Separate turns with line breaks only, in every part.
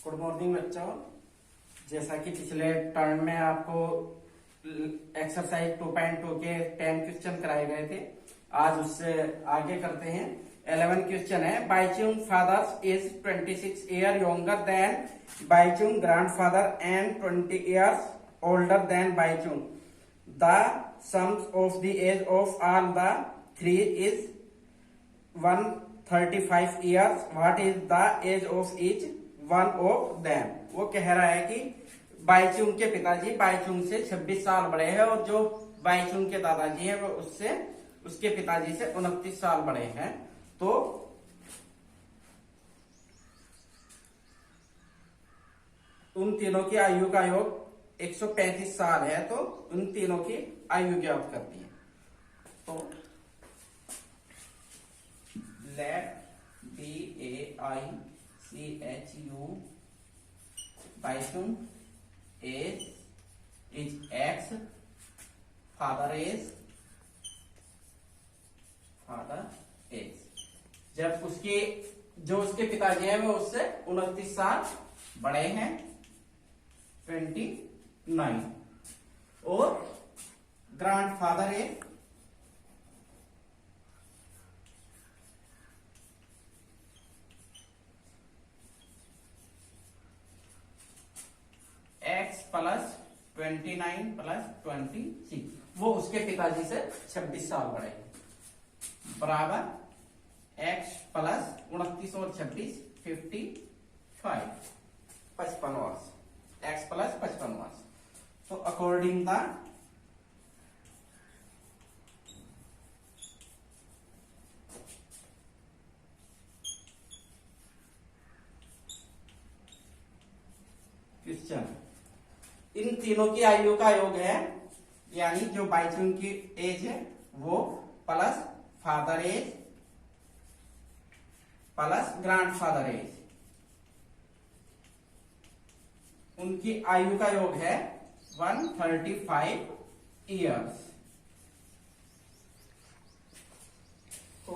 Good morning बच्चों। जैसा कि पिछले टर्म में आपको एक्सरसाइज 2.2 के 10 क्वेश्चन कराए गए थे, आज उससे आगे करते हैं। 11 क्वेश्चन है। Baichung fathers is 26 year younger than Baichung grandfather and 20 years older than Baichung. The sums of the age of all the three is 135 years. What is the age of each one of them. वो कह रहा है कि बाइचुंग के पिताजी बाइचुंग से 26 साल बड़े हैं और जो बाइचुंग के दादाजी हैं वो उसके पिताजी से 29 साल बड़े हैं। तो उन तीनों की आयु का योग 135 साल है, तो उन तीनों की आयु ज्ञात करती है। तो let BAICHU Baichung age is X, father age जब उसके पिताजी हैं वो उससे 29 साल बड़े हैं, 29, और grandfather age x plus 29 plus 26, वो उसके पिताजी से 26 साल बड़े हैं, बराबर x प्लस 29 और 26 55, 55 वर्ष, x प्लस 55 वर्ष। तो अकॉर्डिंग द क्वेश्चन, इन तीनों की आयु का योग है, यानी जो बाइचुंग की एज है वो plus father age plus grandfather age, उनकी आयु का योग है 135 ईयर्स। तो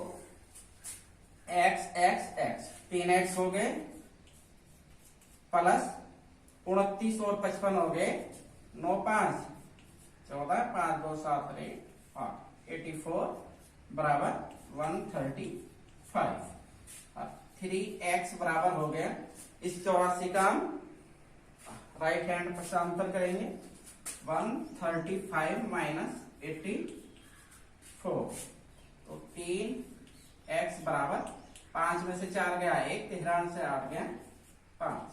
एक्स एक्स एक्स 3x हो गए, प्लस 29 और 55 हो गए, 9 5 14, 5 2 7 8 84 बराबर 135। 3x बराबर हो गया, इस 84 का हम राइट हैंड पक्षांतर करेंगे, 135 माइनस 84, तो 3x बराबर 5 में से 4 गया 1, 13 से 8 गया 5,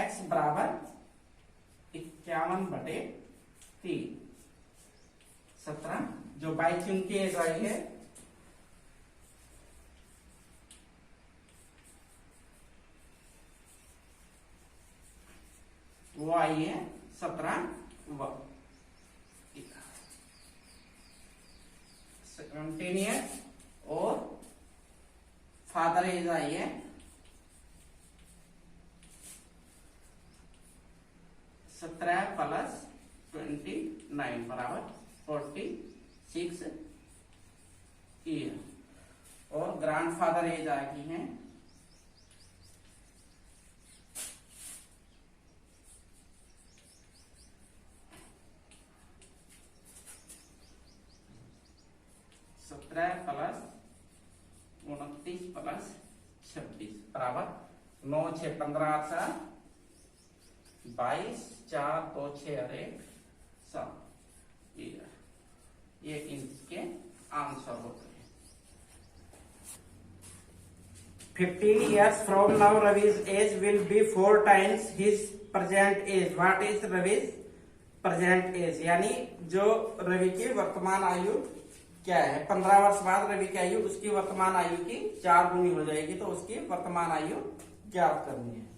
x बराबर 51/3, 17। जो बाइचुंग की एज आई है वो आई है 17 ईयर्स, और फादर एज आई है 17 प्लस 29 बराबर 46 ईयर, और ग्रैंडफादर एज आ गई है 17 प्लस 29 प्लस 26 बराबर 9 6 15 8 22 4 2 6 और 1 7 ईयर। ये इनके आंसर होते हैं। 15 years from now Ravi's age will be 4 times his present age. What is Ravi's present age? यानी जो रवि की वर्तमान आयु क्या है, 15 वर्ष बाद रवि की आयु उसकी वर्तमान आयु की 4 गुनी हो जाएगी, तो उसकी वर्तमान आयु ज्ञात करनी है।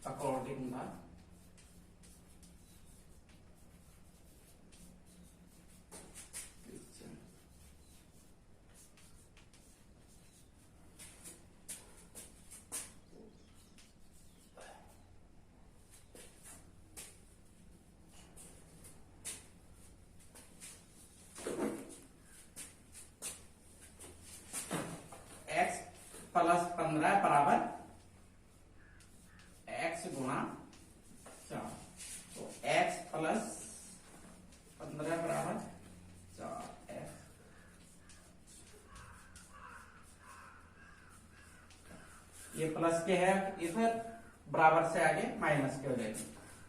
अकॉर्डिंग द x गुणा 4, तो x प्लस 15 बराबर 4x। ये प्लस के है, इधर बराबर से आगे माइनस के हो जाएगी,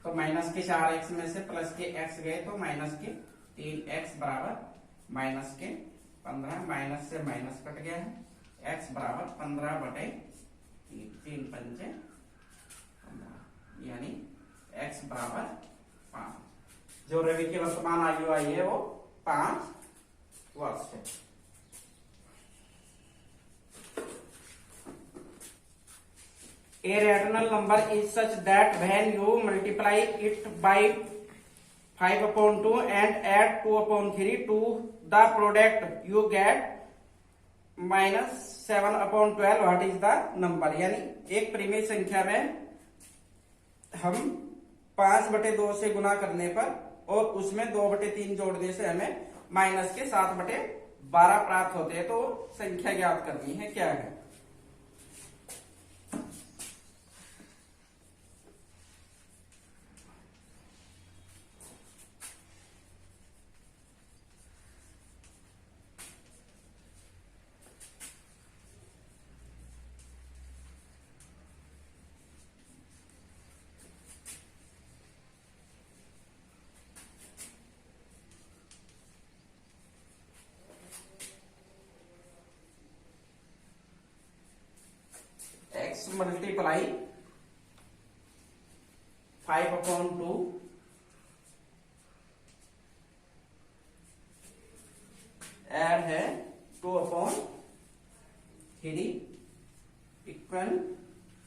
तो माइनस के 4x में से प्लस के x गए तो माइनस के 3x बराबर माइनस के 15, माइनस से माइनस कट गया है, x बराबर 15 बटे 3 पंचे 15, यानी x बराबर 5। जो रवि की वर्तमान आयु आई है वो 5 वर्ष है। A rational number is such that when you multiply it by 5/2 and add 2/3 to the product you get -7/12, what is the number। यानी एक परिमेय संख्या में हम 5/2 से गुना करने पर और उसमें 2/3 जोड़ने से हमें माइनस के 7/12 प्राप्त होते हैं, तो संख्या ज्ञात करनी है, क्या है। x मल्टीप्लाई 5/2 ऐड है 2/3 इक्वल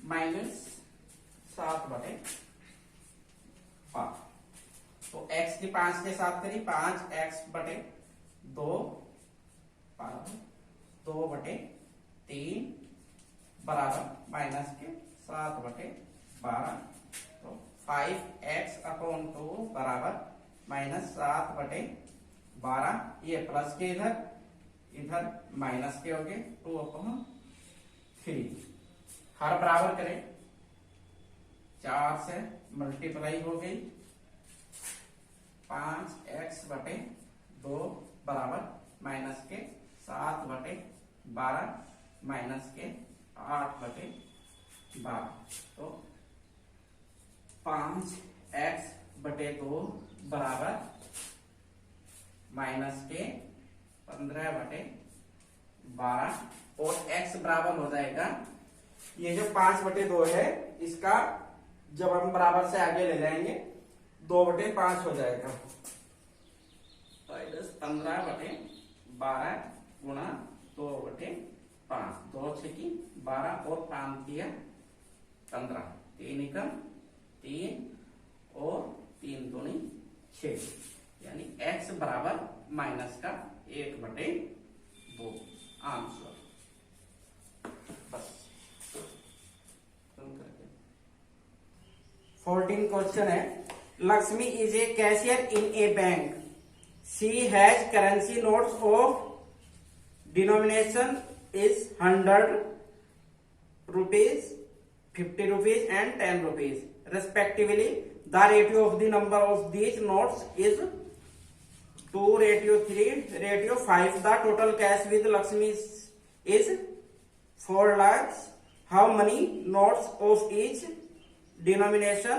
-7/5। तो x की 5 के साथ करी 5x/2 2/3 बराबर माइनस के 7/12, तो 5x/2 बराबर -7/12। ये प्लस के इधर माइनस के हो गए 2/3। हर बराबर करें, 4 से मल्टीप्लाई हो गई 5x/2 बराबर माइनस के 7/12 माइनस के 8/12, तो 5x/2 बराबर माइनस के 15/12 और x बराबर हो जाएगा, ये जो 5/2 है इसका जब हम बराबर से आगे ले जाएंगे 2/5 हो जाएगा, 15/12 गुणा 2/5, 2 6 की 12 और 5 किया 15, 3 एकम 3 और 3 दूनी 6, यानी x बराबर माइनस का 1/2 आंसर। बस 14 क्वेश्चन है। Lakshmi is a cashier in A bank, she has currency notes of denomination is 100 rupees, 50 rupees and 10 rupees respectively. The ratio of the number of these notes is 2:3:5. The total cash with Lakshmi is 4 lakhs. How many notes of each denomination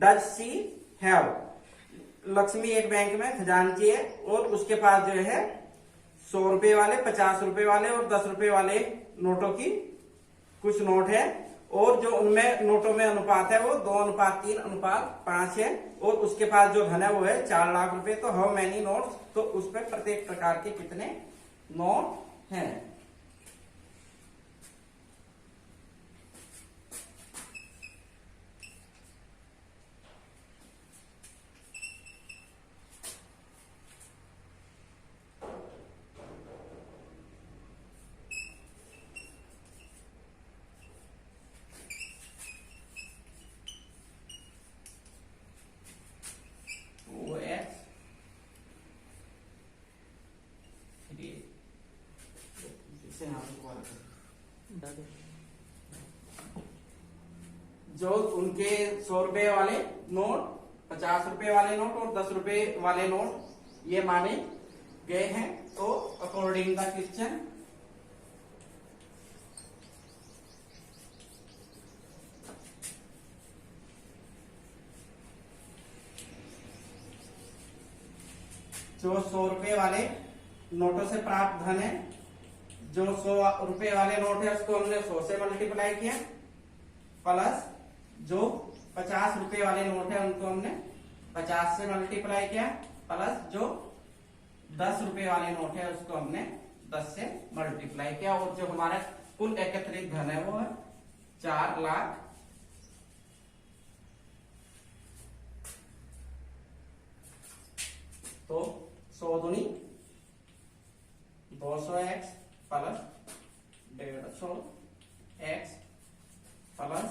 does she have? Lakshmi एक bank में खजांची है और उसके पास जो है 100 रुपए वाले, 50 रुपए वाले और 10 रुपए वाले नोटों की कुछ नोट है, और जो उनमें नोटों में अनुपात है वो 2:3:5 है, और उसके पास जो धन है वो है 4 लाख रुपए। तो हाउ मैनी नोट्स, तो उस पर प्रत्येक प्रकार के कितने नोट हैं। जो उनके 100 रुपए वाले नोट, 50 रुपए वाले नोट और 10 रुपए वाले नोट ये माने गए हैं। तो अकॉर्डिंग द क्वेश्चन जो 100 रुपए वाले नोटों से प्राप्त धन है, जो 100 रुपए वाले नोट है उसको हमने 100 से मल्टीप्लाई किया, प्लस जो 50 रुपए वाले नोट है उनको हमने 50 से मल्टीप्लाई किया, प्लस जो 10 रुपए वाले नोट है उसको हमने 10 से मल्टीप्लाई किया। और जो हमारा कुल एकत्रित धन है वो है 4 लाख। तो 100 दूनी 200x प्लस 150x प्लस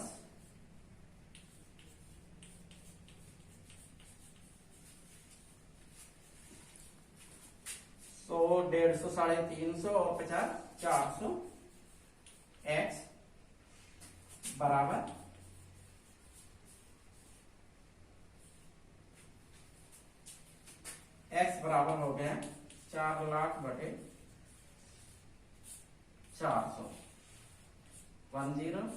100, 150, 350 और 50, 400 x बराबर x बराबर हो गया 4 लाख बटे 400, 10।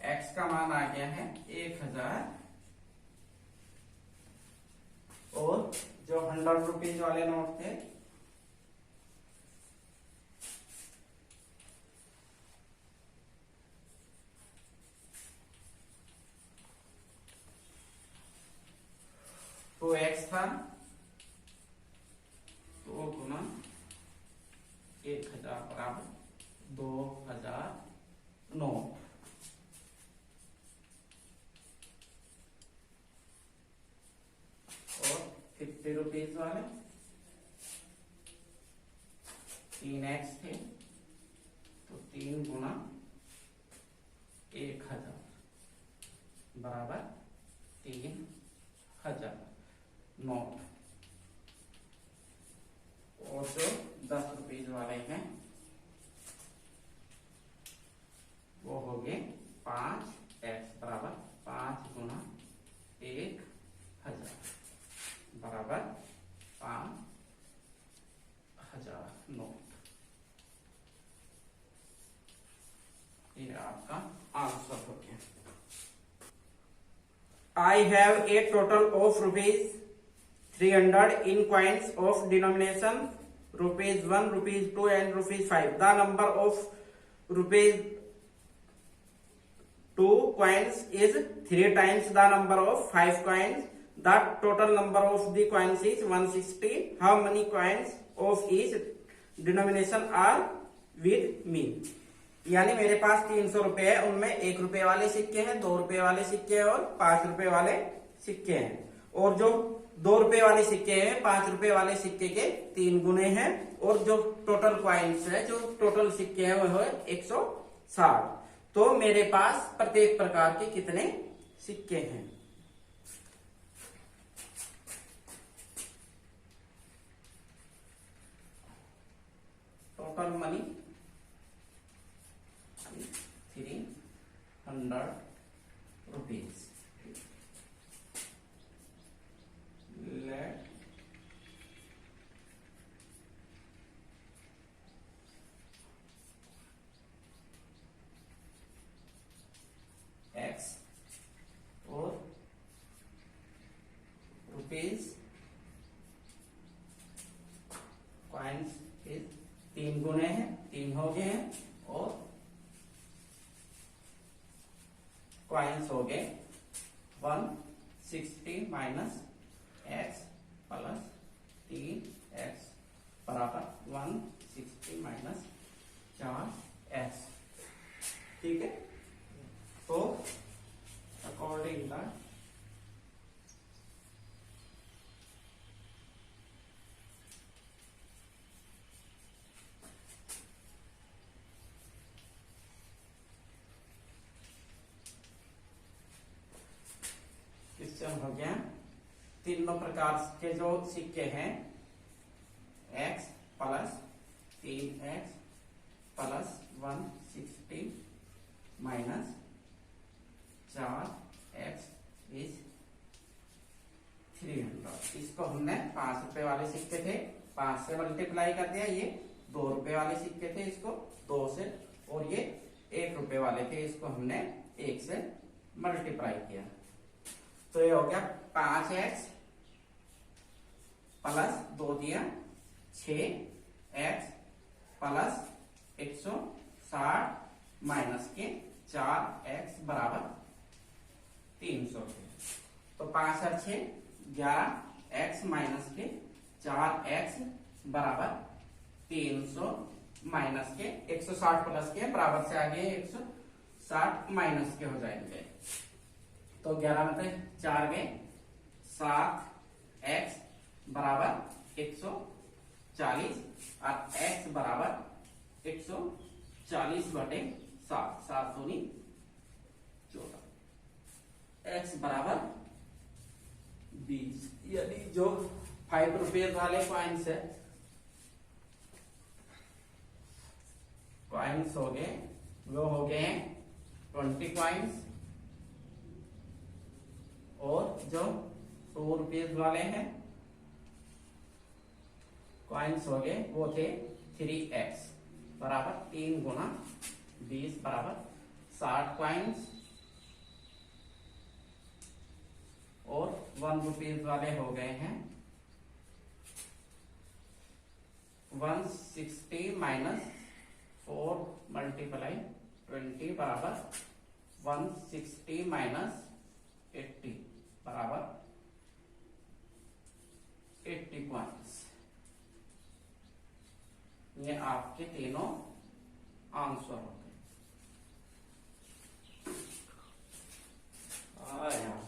x का मान आ गया है 1000 और जो 100 रुपीज वाले नोट थे तो x था 2 गुना 1000 बराबर 2000 नोट। और 50 रुपीज वाले 3x थे तो 3 गुना 1000 बराबर 3000 नोट। और जो 10 रुपीज वाले हैं वो हो गए 5x बराबर 5 गुना 1000 बराबर 5000 नोट। ये आपका आंसर हो गया। I have a total of rupees 300 in coins of denomination rupees 1, rupees 2 and rupees 5. The number of rupees 2 coins is 3 times the number of 5 coins. The total number of the coins is 160. How many coins of each denomination are with me? यानी मेरे पास 300 रुपए है, उनमें 1 रुपए वाले सिक्के हैं, 2 रुपए वाले सिक्के हैं और 5 रुपए वाले सिक्के हैं। और जो 2 रुपए वाले सिक्के हैं 5 रुपए वाले सिक्के के 3 गुने हैं। और जो टोटल क्वाइंस है, जो टोटल सिक्के हैं वो है 160। तो मेरे पास प्रत्येक प्रकार के कितने सिक्के हैं? Total money 300 rupees. Let X और रुपीज कॉइन्स के 3 गुने हैं, 3 हो गए हैं। और कॉइन्स हो गए 160 माइनस एक्स प्लस 3x बराबर 160 माइनस 4x। ठीक है, तो अकॉर्डिंग द क्वेश्चन हो गया, तीनों प्रकार के जो सिक्के हैं x plus 3x plus 160 minus 4x is 300। इसको हमने 5 रुपए वाले सिक्के थे 5 से मल्टीप्लाई कर दिया, ये 2 रुपए वाले सिक्के थे इसको 2 से, और ये 1 रुपए वाले थे इसको हमने 1 से मल्टीप्लाई किया। तो ये हो गया 5x प्लस 2 दिया 6x प्लस 160 माइनस के 4x बराबर 300। तो 5 और 6 11x माइनस के 4x बराबर 300 माइनस के 160 प्लस के बराबर से आगे 160 माइनस के हो जाएंगे। तो 11 में 4 गए 7x बराबर 140 और x बराबर 140 बटे 7, 7 दूनी 14, x बराबर 20। यानी जो 5 रुपये वाले कॉइन्स है, कॉइन्स हो गए वो हो गए 20 कॉइन्स, और जो 100 रुपये वाले हैं कॉइन्स हो गए वो थे 3x बराबर 3 गुना 20 बराबर 60 कॉइन्स, और 1 रुपीज वाले हो गए हैं 160 माइनस 4 मल्टीप्लाई 20 बराबर 160 माइनस 80 बराबर 80 कॉइन्स। ये आपके तीनों आंसर होते हैं।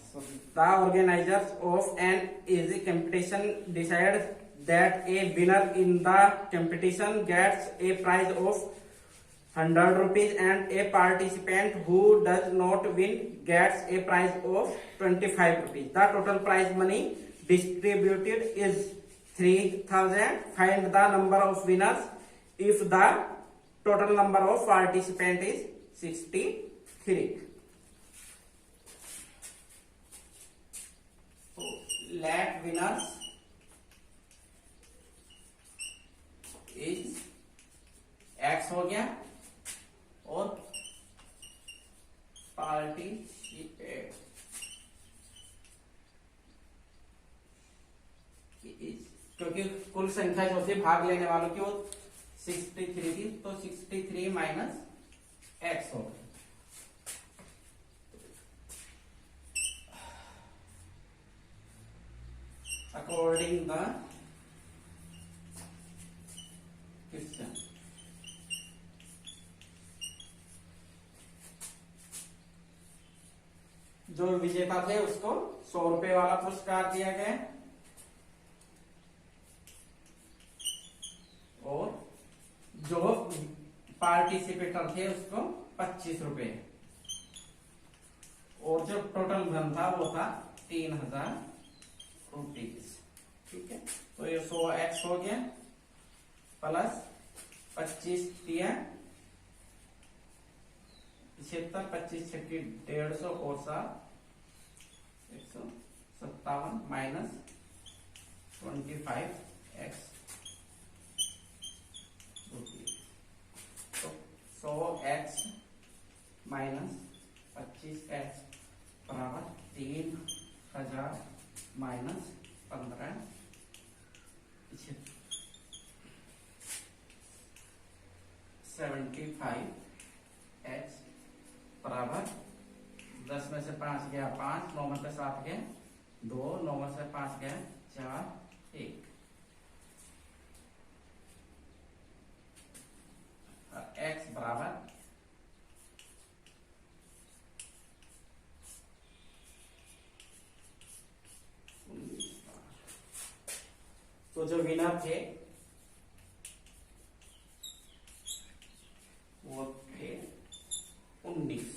So the organizers of an easy competition decide that a winner in the competition gets a prize of 100 rupees and a participant who does not win gets a prize of 25 rupees. The total prize money distributed is 3000. Find the number of winners if the total number of participants is 63. Let winners is x हो गया, और participate क्योंकि कुल संख्या जो थी भाग लेने वालों की वो 63 थी, तो 63 माइनस x हो गया। According the question, जो विजेता थे उसको 100 रुपए वाला पुरस्कार दिया गया, और जो पार्टिसिपेटर थे उसको 25 रुपए, और जो टोटल धन था वो था 3000 रुपीज। ठीक है, तो ये 100x हो गया प्लस 25 दिया 75, 25 छक्की 150 और 7 157 माइनस 25x रुपीज। तो 100x माइनस 25x बराबर 3000 माइनस 15 75x बराबर 10 में से 5 गया 5, 9 में से 7 गया 2, 9 में से 5 गया 4, 1। x बराबर तो जो विनर थे वो थे 19।